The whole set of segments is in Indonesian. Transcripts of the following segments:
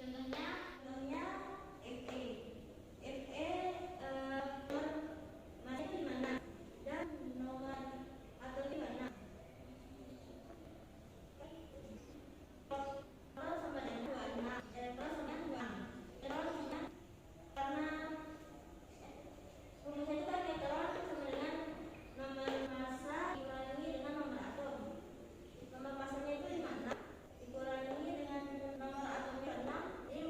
Contohnya Fe. Fe nomor masnya di mana dan nomor atom di mana. Kalau sama dengan 26, elektron sama dengan 26. Elektron karena rumusnya itu kan elektron sama dengan nomor massa dikurangi dengan nomor atom. Nomor massanya itu 56 dikurangi dengan nomor atomnya 6, jadi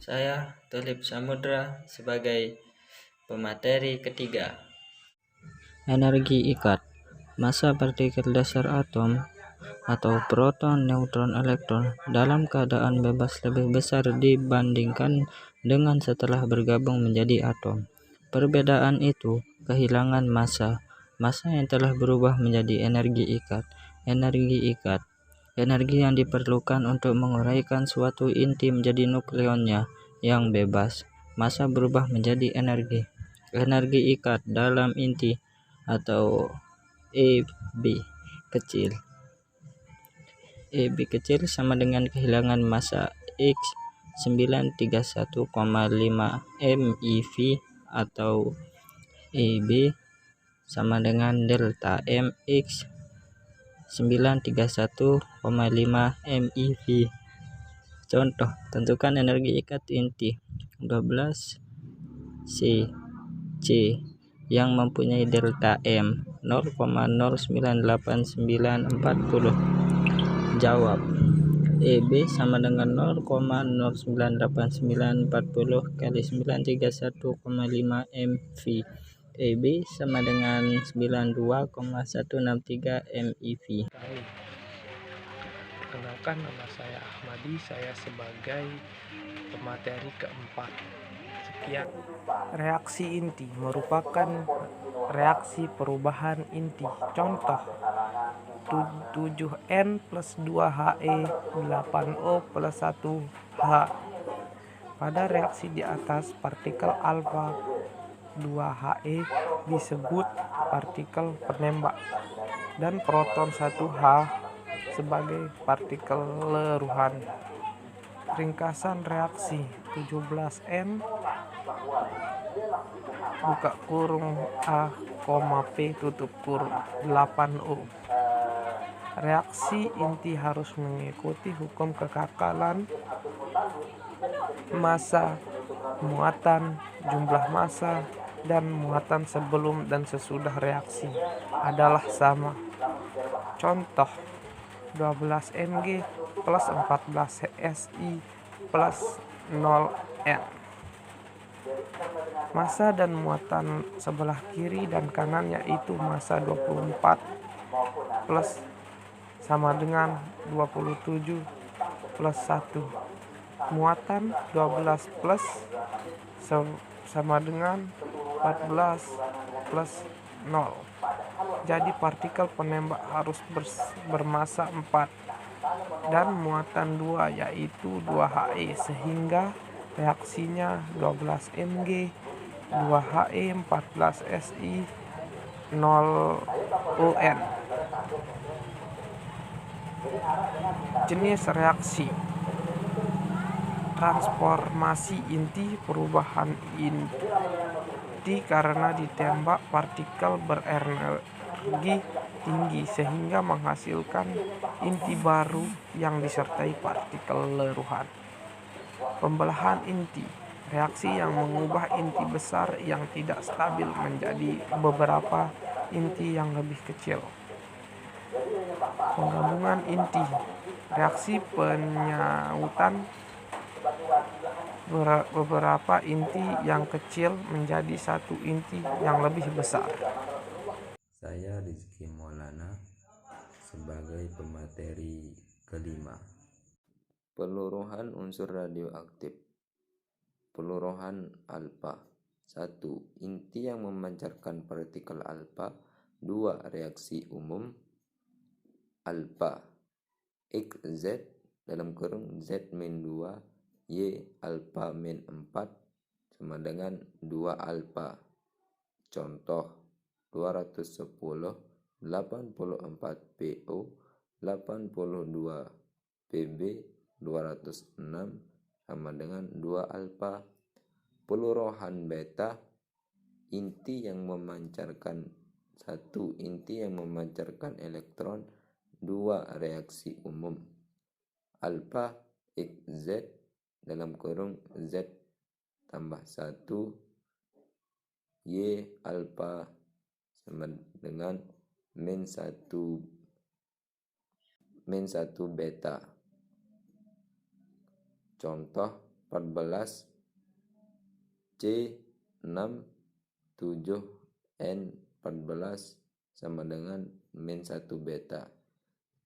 saya Tulip Samudra sebagai pemateri ketiga. Energi ikat. Massa partikel dasar atom atau proton, neutron, elektron dalam keadaan bebas lebih besar dibandingkan dengan setelah bergabung menjadi atom. Perbedaan itu kehilangan massa. Massa yang telah berubah menjadi energi ikat. Energi ikat. Energi yang diperlukan untuk menguraikan suatu inti menjadi nukleonnya yang bebas. Massa berubah menjadi energi. Energi ikat dalam inti atau EB kecil. EB kecil sama dengan kehilangan massa X 931,5 MeV atau EB sama dengan delta M X 931,5 MeV. Contoh, tentukan energi ikat inti 12 C yang mempunyai delta M 0,098940. Jawab. EB sama dengan 0,098940 kali 931,5 MV. EB sama dengan 92,163 MeV. Perkenalkan, nama saya Ahmadi, saya sebagai pemateri keempat. Sekian. Reaksi inti merupakan reaksi perubahan inti. Contoh, 7N plus 2He 8O plus 1H. Pada reaksi di atas, partikel alfa 2He disebut partikel penembak dan proton 1H sebagai partikel leruhan. Ringkasan reaksi 17N buka kurung A, P tutup kurung 8O. Reaksi inti harus mengikuti hukum kekakalan massa, muatan, jumlah massa, dan muatan sebelum dan sesudah reaksi adalah sama. Contoh, 12 Mg plus 14 Si plus 0 N. Massa dan muatan sebelah kiri dan kanan yaitu massa 24 plus sama dengan 27 plus 1. Muatan 12 plus sama dengan 14 plus 0. Jadi partikel penembak harus bermassa 4 dan muatan 2 yaitu 2He sehingga reaksinya 12 Mg 2He 14 Si 0 On. Jenis reaksi transformasi inti, perubahan inti karena ditembak partikel berenergi tinggi sehingga menghasilkan inti baru yang disertai partikel leruhan. Pembelahan inti, reaksi yang mengubah inti besar yang tidak stabil menjadi beberapa inti yang lebih kecil. Penggabungan inti, reaksi penyautan beberapa inti yang kecil menjadi satu inti yang lebih besar. Saya Rizky Maulana sebagai pemateri kelima. Peluruhan unsur radioaktif. Peluruhan alfa. 1. Inti yang memancarkan partikel alfa. 2. Reaksi umum alfa XZ dalam kurung Z-2 Y alfa min 4 sama dengan 2 alfa. Contoh, 210 84 PO 82 PB 206 sama dengan 2 alfa. Peluruhan beta, inti yang memancarkan inti yang memancarkan elektron. 2 reaksi umum alfa XZ dalam kurung Z tambah 1 Y alfa sama dengan min 1 beta. Contoh, 14, C 6, 7, N 14 sama dengan min 1 beta.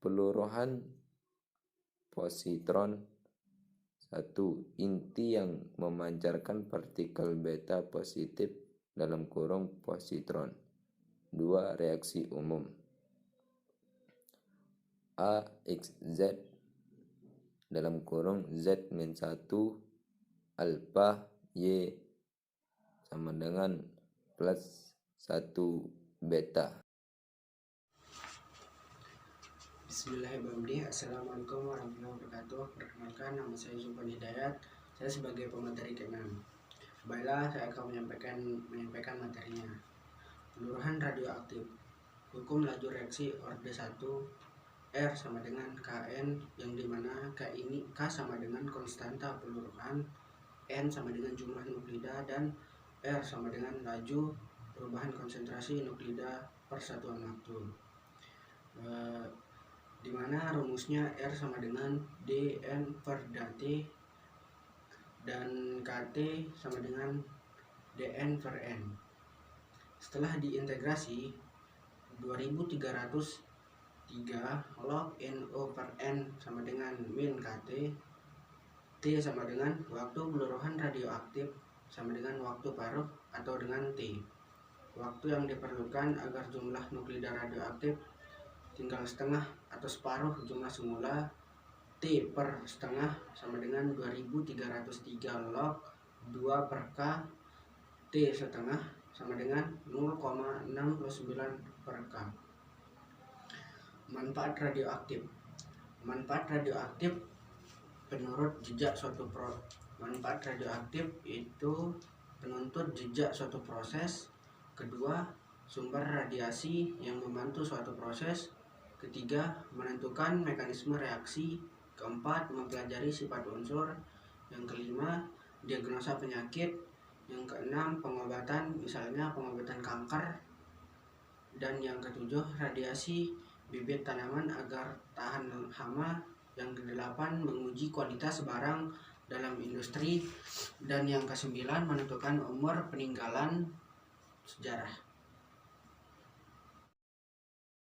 Peluruhan positron 1. Inti yang memancarkan partikel beta positif dalam kurung positron. 2. Reaksi umum A X Z dalam kurung Z min 1 alfa Y sama dengan plus 1 beta. Bismillahirrahmanirrahim. Assalamualaikum warahmatullahi wabarakatuh. Perkenalkan, nama saya Zulfan Hidayat. Saya sebagai pemateri ke-6. Baiklah, saya akan menyampaikan materinya. Peluruhan radioaktif. Hukum laju reaksi orde 1 R sama dengan Kn, yang dimana K sama dengan konstanta peluruhan, N sama dengan jumlah nuklida, dan R sama dengan laju perubahan konsentrasi nuklida per satuan waktu. Dimana rumusnya R sama dengan dN per dt dan KT sama dengan dN per N. Setelah diintegrasi, 2303 log NO per N sama dengan min KT, T sama dengan waktu peluruhan radioaktif sama dengan waktu paruh atau dengan T. Waktu yang diperlukan agar jumlah nuklida radioaktif tinggal setengah atau separuh jumlah semula, T per setengah sama dengan 2303 log 2 per K, T setengah sama dengan 0,69 per K. Manfaat radioaktif. Manfaat radioaktif penurut jejak suatu manfaat radioaktif itu penuntut jejak suatu proses. Kedua, sumber radiasi yang membantu suatu proses. Ketiga, menentukan mekanisme reaksi. Keempat, mempelajari sifat unsur. Yang kelima, diagnosa penyakit. Yang keenam, pengobatan, misalnya pengobatan kanker. Dan yang ketujuh, radiasi bibit tanaman agar tahan hama. Yang kedelapan, menguji kualitas barang dalam industri. Dan yang kesembilan, menentukan umur peninggalan sejarah.